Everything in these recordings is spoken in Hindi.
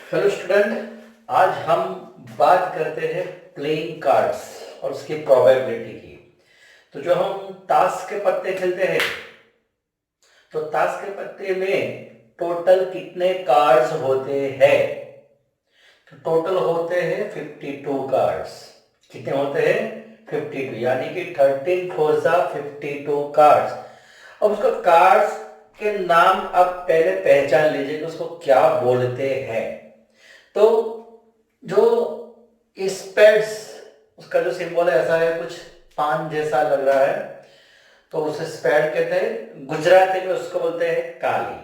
हेलो स्टूडेंट, आज हम बात करते हैं प्लेइंग कार्ड्स और उसकी प्रोबेबिलिटी की। तो जो हम ताश के पत्ते खेलते हैं, तो ताश के पत्ते में टोटल कितने कार्ड्स होते हैं? तो टोटल होते हैं 52 कार्ड्स। कितने होते हैं? 52, यानी कि 13 फोर 52 कार्ड्स। अब उसका कार्ड्स के नाम आप पहले पहचान लीजिए कि उसको क्या बोलते हैं। तो जो स्पेड्स, उसका जो सिंबल है ऐसा है, कुछ पान जैसा लग रहा है, तो उसे स्पेड कहते हैं। गुजराती में उसको बोलते हैं काली।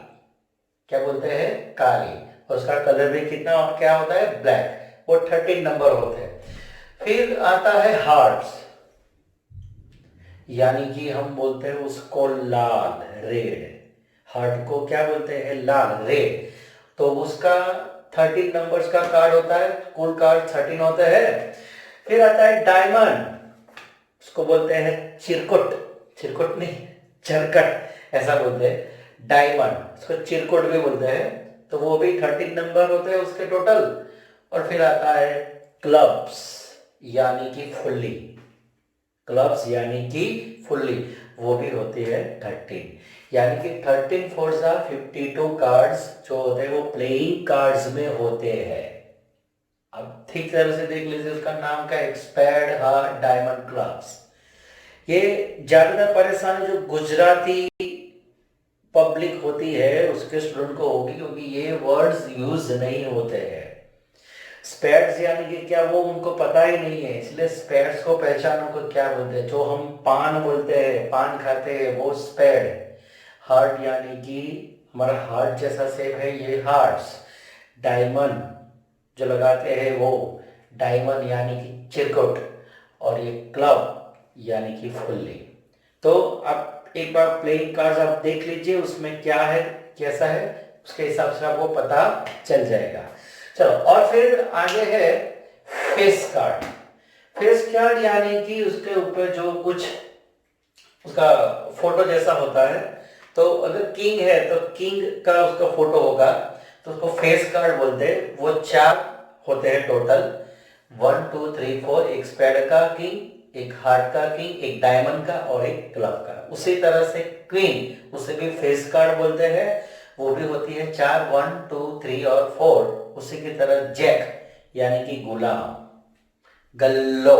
क्या बोलते हैं? काली। और उसका कलर भी कितना और क्या होता है? ब्लैक। वो 13 नंबर होते हैं। फिर आता है हार्ट्स, यानी कि हम बोलते हैं उसको लाल, रेड। हार्ट को क्या बोलते हैं? लाल, रेड। तो उसका 13 नंबर्स का कार्ड होता है। कुल कार्ड 13 होते हैं। फिर आता है डायमंड, उसको बोलते हैं चिरकुट। चिरकुट नहीं, चरकट ऐसा बोलते हैं। डायमंड, उसको चिरकुट भी बोलते हैं। तो वो भी 13 नंबर होते हैं उसके टोटल। और फिर आता है क्लब्स, यानी कि फुल्ली। क्लब्स यानी कि फुल्ली, वो भी होती है 13। यानी कि 13 फोर 52 कार्ड्स जो होते हैं वो प्लेइंग कार्ड्स में होते हैं। अब ठीक तरह से देख लीजिए, उसका नाम का एक्सपर्ट हार्ट डायमंड क्लब्स। ये ज्यादातर परेशानी जो गुजराती पब्लिक होती है उसके स्टूडेंट को होगी, क्योंकि ये वर्ड्स यूज नहीं होते हैं। स्पेड्स यानी कि क्या, वो उनको पता ही नहीं है, इसलिए स्पेड्स को पहचानो को क्या बोलते हैं। जो हम पान बोलते हैं, पान खाते हैं, वो स्पेड। हार्ट यानी कि हमारा हार्ट जैसा शेप है, ये हार्ट्स। डायमंड जो लगाते हैं वो डायमंड यानी कि चिरकुट। और ये क्लब यानी कि फुल्ली। तो आप एक बार प्लेइंग कार्ड्स आप देख लीजिए, उसमें क्या है कैसा है, उसके हिसाब से आपको पता चल जाएगा। चलो, और फिर आगे है फेस कार्ड। फेस कार्ड यानी कि उसके ऊपर जो कुछ उसका फोटो जैसा होता है। तो अगर किंग है तो किंग का उसका फोटो होगा, तो उसको फेस कार्ड बोलते हैं। वो 4 होते हैं टोटल, 1 2 3 4। एक स्पेड का किंग, एक हार्ट का किंग, एक डायमंड का और एक क्लब का। उसी तरह से क्वीन, उसे भी फेस कार्ड बोलते हैं। वो भी होती है 4, 1 2 3 और 4। उसी की तरह जैक यानी कि गुलाम, गल्लो,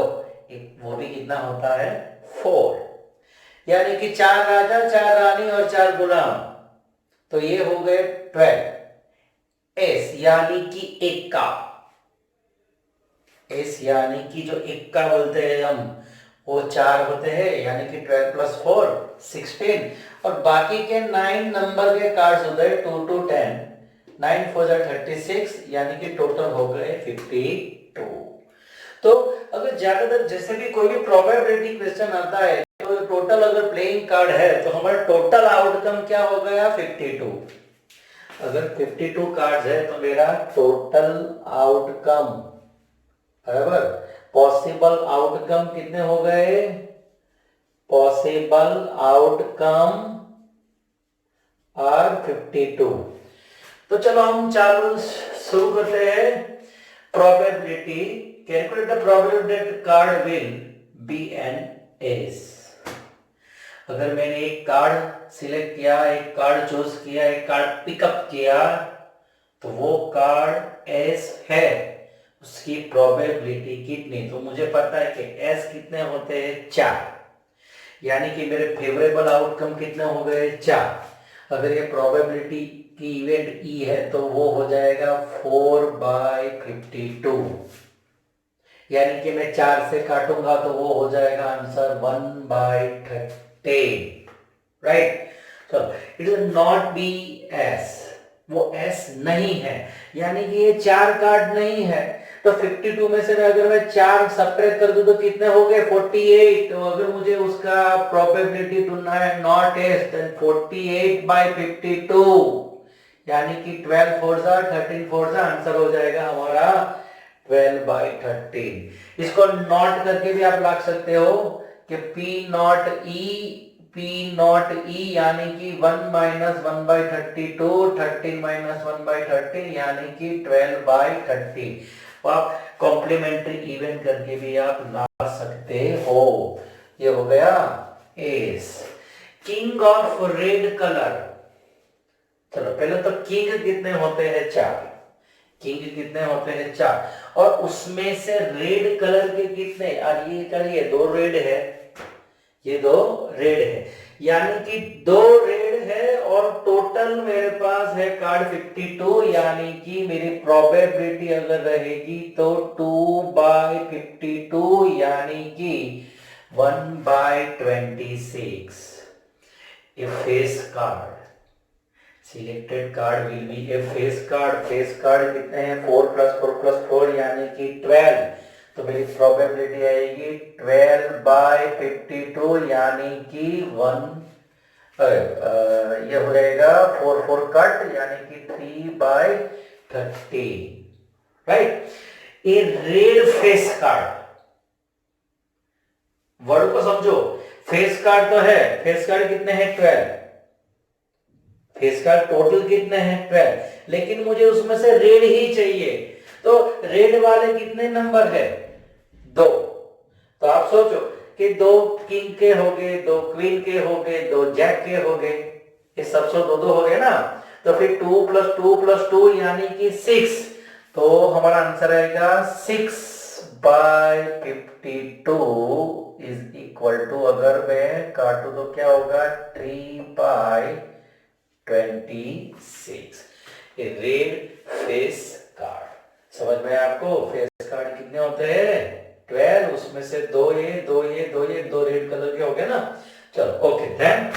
वो भी कितना होता है? 4। यानी कि 4 राजा, 4 रानी और 4 गुलाम। तो ये हो गए 12। एस यानी कि इक्का। एस यानी कि जो इक्का बोलते हैं हम, वो 4 होते हैं, यानी कि 12 प्लस 4 16। और बाकी के 9 नंबर के कार्ड्स होते हैं 2 to 10। 9 4 36, यानी कि टोटल हो गए 52। तो अगर ज्यादातर जैसे भी कोई भी प्रोबेबिलिटी क्वेश्चन आता है, तो टोटल अगर प्लेइंग कार्ड है तो हमारा टोटल आउटकम क्या हो गया? 52। अगर 52 कार्ड्स है तो मेरा टोटल आउटकम, बराबर, पॉसिबल आउटकम कितने हो गए? Possible outcome are 52। तो चलो हम चालू शुरू करते हैं। Probability, calculate the probability that card will be an ace. अगर मैंने एक कार्ड सिलेक्ट किया, एक कार्ड चूज किया, एक कार्ड पिकअप किया, तो वो कार्ड एस है, उसकी प्रोबेबिलिटी कितनी? तो मुझे पता है कि एस कितने होते हैं? 4। यानी कि मेरे फेवरेबल आउटकम कितने हो गए? 4। अगर ये प्रोबेबिलिटी की इवेंट ई है तो वो हो जाएगा 4/52। यानी कि मैं 4 से काटूंगा तो वो हो जाएगा आंसर 1/13। राइट। तो it will not be S, वो एस नहीं है, यानी कि ये 4 कार्ड नहीं है। तो 52 में से अगर मैं 4 सब्ट्रैक्ट कर दूं तो कितने हो गए? 48। तो अगर मुझे उसका प्रोबेबिलिटी ढूंढना है नॉट एस, देन 48/52, यानी कि 12 फोर 13 फोर आंसर हो जाएगा हमारा 12/13। इसको नॉट करके भी आप लगा सकते हो कि P not E P not E यानी कि 1 माइनस 1/32, 13 माइनस 1/13 यानी कि 12/30। तो आप कॉम्प्लीमेंट्री इवन करके भी आप ला सकते हो। ये हो गया S. King of red colour. चलो पहले तो किंग कितने होते हैं? 4। किंग कितने होते हैं? 4। और उसमें से रेड कलर के कितने? और ये करिए 2 रेड है, ये 2 रेड है, यानी कि 2 रेड है और टोटल मेरे पास है कार्ड 52, यानी कि मेरी प्रोबेबिलिटी अगर रहेगी तो 2/52 यानी कि 1/26। A face card, selected card will be a face card। face card कितने हैं? 4 + 4 + 4 यानी कि 12। तो मेरी प्रोबेबिलिटी आएगी 12/52 यानी कि 1 ये हो जाएगा 4 4 कट यानी कि 3/30, राइट। ए रेड फेस कार्ड, वर्ड को समझो। फेस कार्ड तो है, फेस कार्ड कितने हैं? 12। फेस कार्ड टोटल कितने हैं? 12, लेकिन मुझे उसमें से रेड ही चाहिए। तो रेड वाले कितने नंबर है? 2। तो आप सोचो कि 2 किंग के हो गए, 2 क्वीन के हो गए, 2 जैक के हो गए, ये सब 2 हो गए ना। तो फिर 2 + 2 + 2 यानी कि 6। तो हमारा आंसर आएगा 6/52 इज इक्वल टू, अगर मैं काटू तो क्या होगा? 3/26। ए रेड फेस कार्ड। समझ में आपको? फेस कार्ड कितने होते हैं? 12, उसमें से 2 ये 2 ये 2 ये 2 रेड कलर के हो गए ना। चलो ओके। देन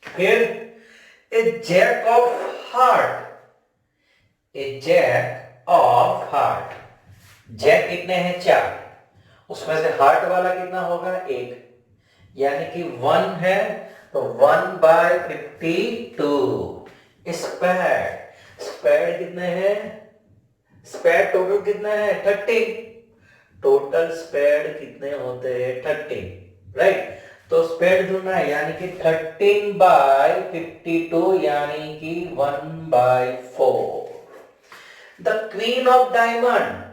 फिर a jack of heart. A jack of heart, jack कितने हैं? 4। उसमें से हार्ट वाला कितना होगा? 1, यानी कि 1 है तो 1/52। स्पैड, स्पैड कितने हैं? स्पैड टोटल कितने हैं? 30। टोटल स्पैड कितने होते हैं? 30, राइट। तो स्पैड ढूंढना है, यानी कि 13/52 यानी कि 1/4। The queen of diamond,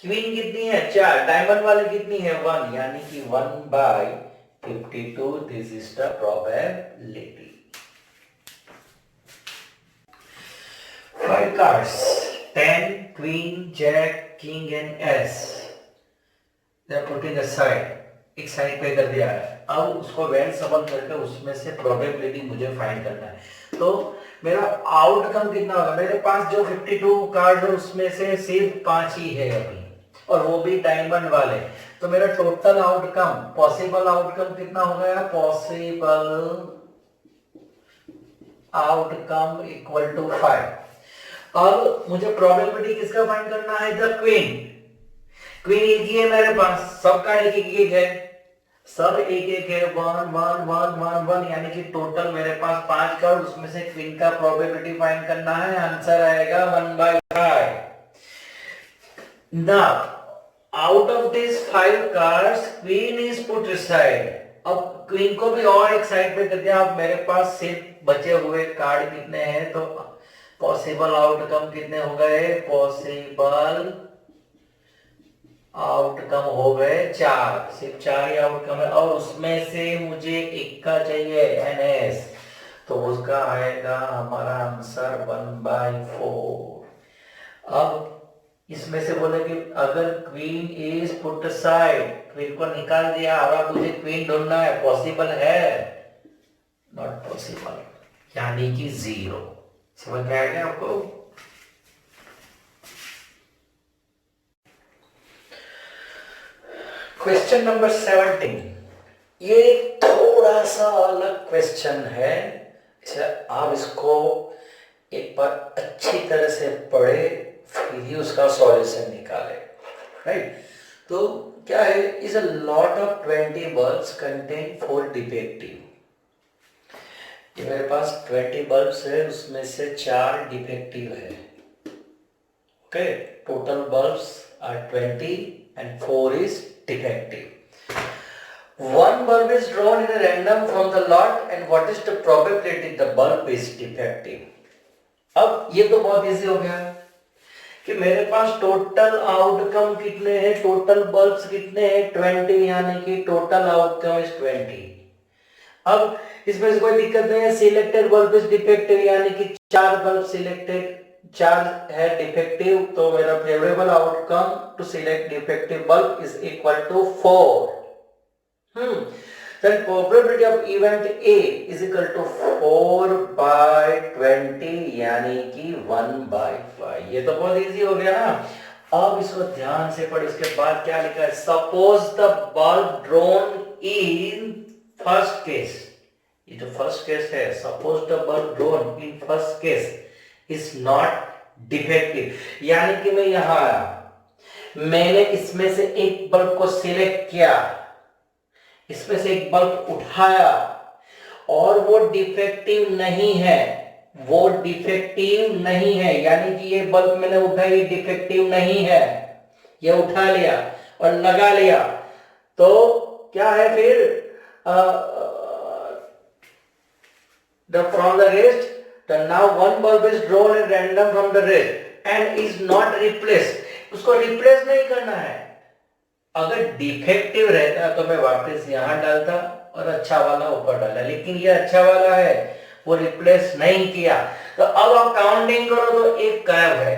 queen कितनी है? 4। डायमंड वाली कितनी है? 1, यानी कि 1/52। This is the probability. 5 cards, 10, queen, jack, king and s। They are putting aside, एक साइड पे कर दिया है। अब उसको वेल सबल करके उसमें से प्रोबेबिलिटी मुझे फाइंड करना है। तो मेरा आउटकम कितना होगा? मेरे पास जो 52 कार्ड है उसमें से सिर्फ 5 ही है अभी, और वो भी डायमंड वाले। तो मेरा टोटल आउटकम, पॉसिबल आउटकम कितना हो गया? Possible outcome equal to 5। अब मुझे प्रोबेबिलिटी किसका फाइंड करना है? The queen. क्वीन एक ही है मेरे पास, सब कार्ड एक एक है, सब एक एक है। 1 1 1 1 1 यानी कि टोटल मेरे पास 5 कार्ड, उसमें से क्वीन का प्रोबेबिलिटी फाइंड करना है। आंसर आएगा 1/5। Now out of this 5 cards queen is put aside। अब क्वीन को भी और एक साइड पे कर दिया। अब मेरे पास सिर्फ बचे हुए कार्ड कितने हैं? तो पॉसिबल आउटकम कितने हो गए? पॉसिबल आउटकम हो गए 4, सिर्फ 4 ही आउटकम है, और उसमें से मुझे एक का चाहिए NS। तो उसका आएगा हमारा आंसर 1/4। अब इसमें से बोले कि अगर queen is put side, queen को निकाल दिया, अब मुझे क्वीन ढूंढना है, पॉसिबल है? नॉट पॉसिबल, यानी कि 0। समझ में आ गया आपको? क्वेश्चन नंबर 17, ये थोड़ा सा अलग क्वेश्चन है। आप इसको एक बार अच्छी तरह से पढ़े, फिर ही उसका सॉल्यूशन निकाले, राइट। तो क्या है? Is a lot of 20 bulbs contain 4 defective. ये मेरे पास 20 बल्ब्स है, उसमें से 4 डिफेक्टिव है। Okay, total bulbs are 20 and 4 is defective। One bulb is drawn in a random from the lot and what is the probability the bulb is defective? अब ये तो बहुत इजी हो गया कि मेरे पास टोटल आउटकम कितने हैं, टोटल बल्ब्स कितने हैं 20, यानी कि टोटल आउटकम इज 20। अब इसमें से कोई दिक्कत नहीं है, सिलेक्टेड बल्ब इज डिफेक्टिव यानी कि 4 बल्ब सिलेक्टेड, 4 है डिफेक्टिव, तो मेरा favourable outcome to select defective bulb is equal to 4। Then probability of event A is equal to 4 by 20 यानी कि 1/5। ये तो बहुत इजी हो गया ना। अब इसको ध्यान से पढ़ो, इसके बाद क्या लिखा है, suppose the bulb drawn in first case, ये जो फर्स्ट केस है, suppose the bulb drawn in first case is not defective, यानी कि मैं यहां आया, मैंने इसमें से एक बल्ब को सिलेक्ट किया, इसमें से एक बल्ब उठाया और वो डिफेक्टिव नहीं है, वो डिफेक्टिव नहीं है, यानी कि ये बल्ब मैंने उठाई डिफेक्टिव नहीं है, ये उठा लिया और लगा लिया, तो क्या है फिर from the rest, then now one bulb is drawn at random from the rest and is not replaced, उसको रिप्लेस नहीं करना है। अगर डिफेक्टिव रहता तो मैं वापस यहां डालता और अच्छा वाला ऊपर डाला, लेकिन ये अच्छा वाला है, वो रिप्लेस नहीं किया, तो अब आप काउंटिंग करो तो एक गायब है,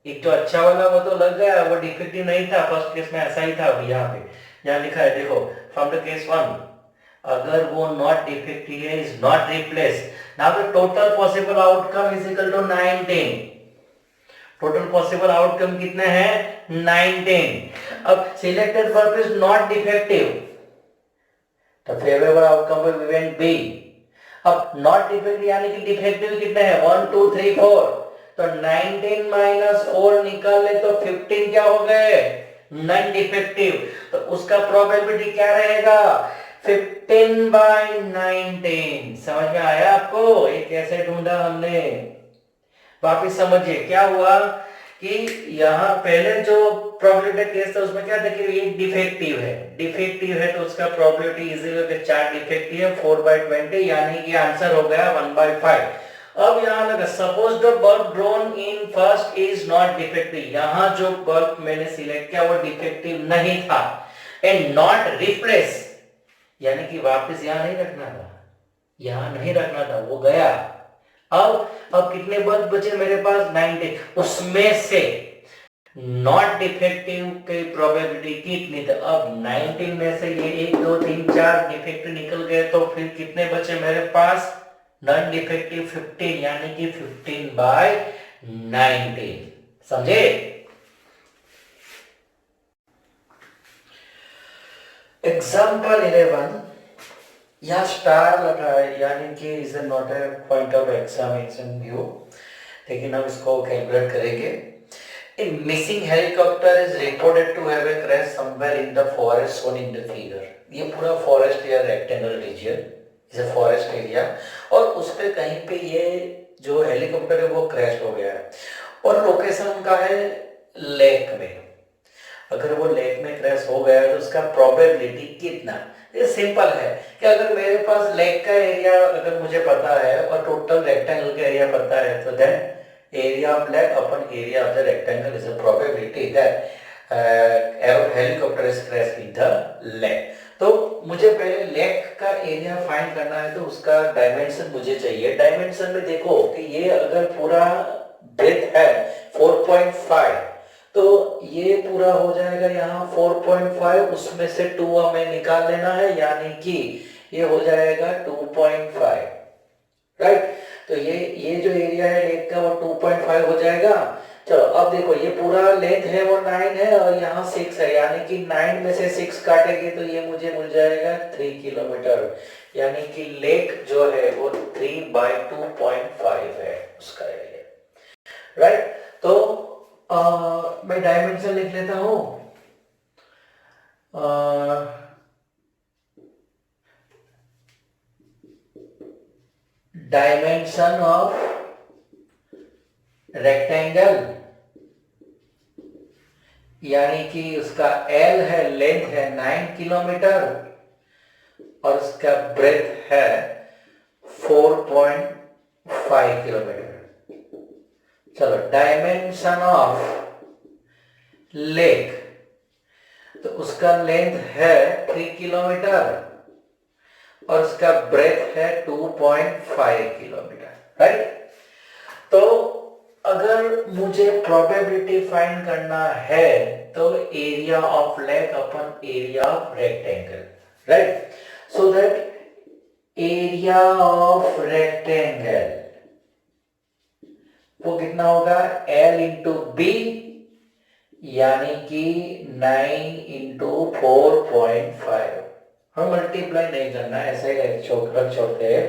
एक तो अच्छा वाला वो तो लग गया, वो डिफेक्टिव नहीं था, फर्स्ट केस में ऐसा ही था। अभी यहाँ पे यहाँ लिखा है देखो, फ्रॉम द केस 1 अगर वो नॉट डिफेक्टिव है, is not replace, now the total possible outcome is equal to 19। Total possible outcome कितने हैं 19। अब selected bulb is not defective, तो favourable outcome will event be. अब नॉट डिफेक्टिव यानी कि डिफेक्टिव कितने हैं 1 2 3 4, तो 19 माइनस 4 निकाल ले तो 15 क्या हो गए नॉन डिफेक्टिव, तो उसका प्रोबेबिलिटी क्या रहेगा 15/19। समझ में आया आपको, ये कैसे ढूंढा हमने, वापिस समझिए क्या हुआ कि यहाँ पहले जो प्रोबेबिलिटी केस था उसमें क्या था कि ये डिफेक्टिव है तो उसका प्रोबेबिलिटी इजीली 4 डिफेक्टिव है 4/20, यानी कि आंसर हो गया 1/5। अब यहाँ लगा suppose the bulb drawn in first is not defective, यहाँ जो बल्ब मैंने सिलेक्ट किया वो डिफेक्टिव नहीं था एंड नॉट रिप्लेस, यानी कि वापस यहाँ नहीं रखना था, यहाँ नहीं रखना था, वो गया। अब कितने बल्ब बचे मेरे पास 90, उसमें से नॉट डिफेक्टिव की प्रोबेबिलिटी कितनी थी, अब 19 में से ये 1 2 3 4 डिफेक्टिव निकल गए, तो फिर कितने बचे मेरे पास नॉन डिफेक्टिव 15, यानी कि 15/19। समझे? एग्जाम्पल 11, यहाँ स्टार लगा है, यानी कि is not a point of examination view, लेकिन हम इसको कैलकुलेट करेंगे। A missing helicopter is reported to have a crash somewhere in the forest shown in the figure. ये पूरा फॉरेस्ट या rectangle region is a forest area, और उस पे कहीं पे ये जो हेलीकॉप्टर है वो क्रैश हो गया है, और लोकेशन उनका है लेक में। अगर वो लेक में क्रैश हो गया है तो उसका प्रोबेबिलिटी कितना, ये सिंपल है कि अगर मेरे पास लेक का एरिया अगर मुझे पता है और टोटल रेक्टेंगल का एरिया पता है, तो then area of lake upon area of the rectangle is a probability that helicopter is crash in the lake. तो मुझे पहले लेक का एरिया फाइंड करना है, तो उसका डायमेंशन मुझे चाहिए। डायमेंशन में देखो कि ये अगर पूरा ब्रेथ है 4.5, तो ये पूरा हो जाएगा यहाँ 4.5, उसमें से 2 हमें निकाल लेना है, यानी कि ये हो जाएगा 2.5, राइट। तो ये जो एरिया है लेक का वो 2.5 हो जाएगा। चलो अब देखो ये पूरा लेंथ है वो 9 है और यहाँ 6 है, यानी कि 9 में से 6 काटेंगे तो ये मुझे मिल जाएगा 3 किलोमीटर, यानी कि लेक जो है वो 3/2.5 है उसका एरिया, राइट। तो मैं डायमेंशन लिख लेता हूं, डायमेंशन ऑफ रेक्टेंगल, यानी कि उसका L है, लेंथ है 9 किलोमीटर, और इसका ब्रेथ है 4.5 किलोमीटर। चलो डायमेंशन ऑफ लेक, तो उसका लेंथ है 3 किलोमीटर और उसका ब्रेथ है 2.5 किलोमीटर, राइट। तो अगर मुझे प्रोबेबिलिटी फाइंड करना है तो area of lake upon area of rectangle, right. So that area of rectangle वो कितना होगा, L इंटू बी, यानी कि 9 इंटू 4.5। हम मल्टीप्लाई नहीं करना है, ऐसे ही छोड़ते हैं।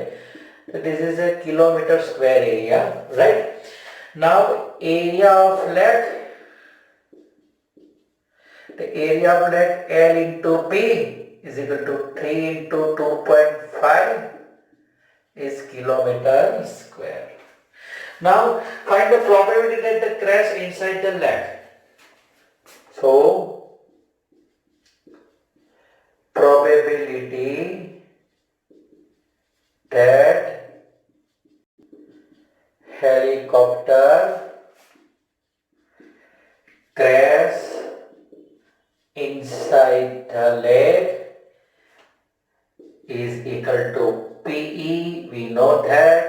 तो this is a kilometre square area, right. Now area of lake, the area of lake L into B is equal to 3 into 2.5 is kilometer square. Now find the probability that the crash inside the lake. So probability that helicopter crash inside the lake is equal to PE. We know that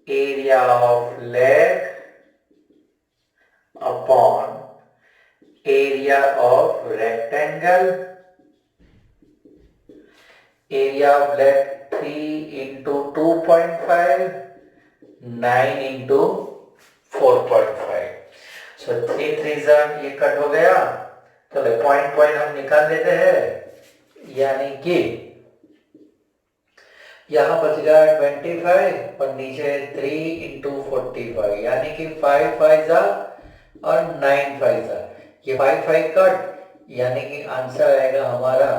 area of lake upon area of rectangle. Area of lake 3 into 2.5, 9 into 4.5. So 3 3s ये कट हो गया, चलो पॉइंट हम निकाल लेते हैं, यानी कि यहां बच गया 25 और नीचे 3 इंटू 45, यानी कि 5 5 और 9 5, ये 5 5 कट, यानी कि आंसर आएगा हमारा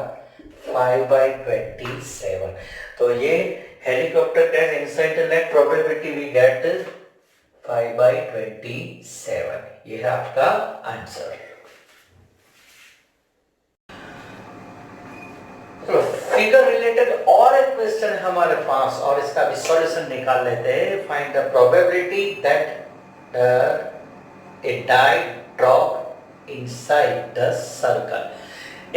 5/27। तो ये helicopter crash inside the lake probability we get 5/27, ये है आपका आंसर। तो फिगर रिलेटेड और एक क्वेश्चन है हमारे पास और इसका भी सॉल्यूशन निकाल लेते हैं। Find the probability that a die drop inside the circle.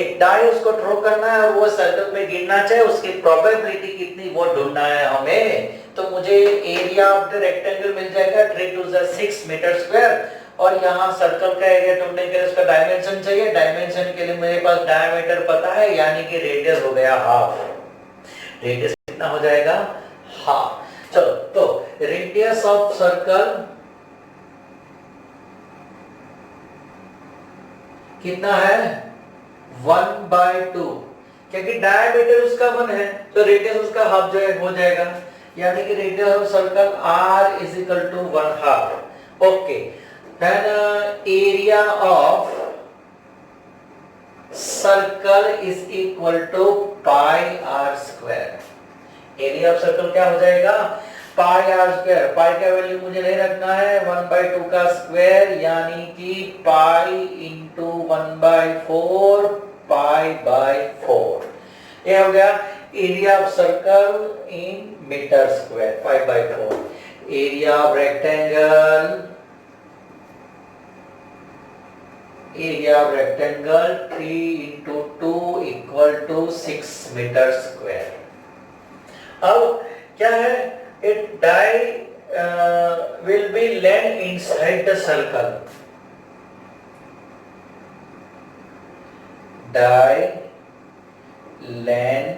एक डाई उसको ड्रॉ करना है और वो सर्कल में गिरना चाहिए, उसकी प्रोबेबिलिटी कितनी वो ढूंढना है हमें। तो मुझे एरिया ऑफ द रेक्टेंगल मिल जाएगा 3 to the 6 मीटर स्क्वायर, और यहाँ सर्कल का एरिया ढूंढने के लिए उसका डायमेंशन चाहिए। डायमेंशन के लिए मेरे पास डायमीटर पता है, यानी कि रेडियस हो गया हाफ। रेडियस कितना हो जाएगा, हाफ। चलो तो रेडियस ऑफ सर्कल कितना है, 1/2, क्योंकि डायमीटर उसका 1 है तो रेडियस उसका हाफ जो है हो जाएगा, यानी कि radius of circle r is equal to 1/2। Okay, then area of circle is equal to pi r square। Area of circle क्या हो जाएगा, पाई आर स्क्वायर। पाई का वैल्यू मुझे नहीं रखना है, 1/2 का स्क्वायर, यानी कि पाई इंटू 1/4 पाई/4। ये हो गया area of circle in metre square, पाई/4। Area of rectangle, area of rectangle 3 into 2 equal to 6 meter square। अब क्या है, it die will be land inside the circle। Die land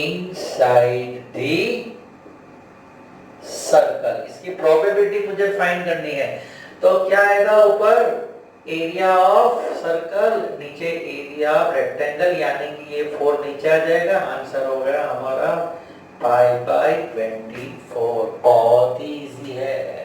inside the circle। इसकी प्रोबेबिलिटी मुझे फाइंड करनी है। तो क्या आएगा ऊपर, एरिया ऑफ सर्कल, नीचे एरिया ऑफ रेक्टेंगल, यानी कि ये 4 नीचे आ जाएगा। आंसर हो गया हमारा 5/24। बहुत ही इजी है।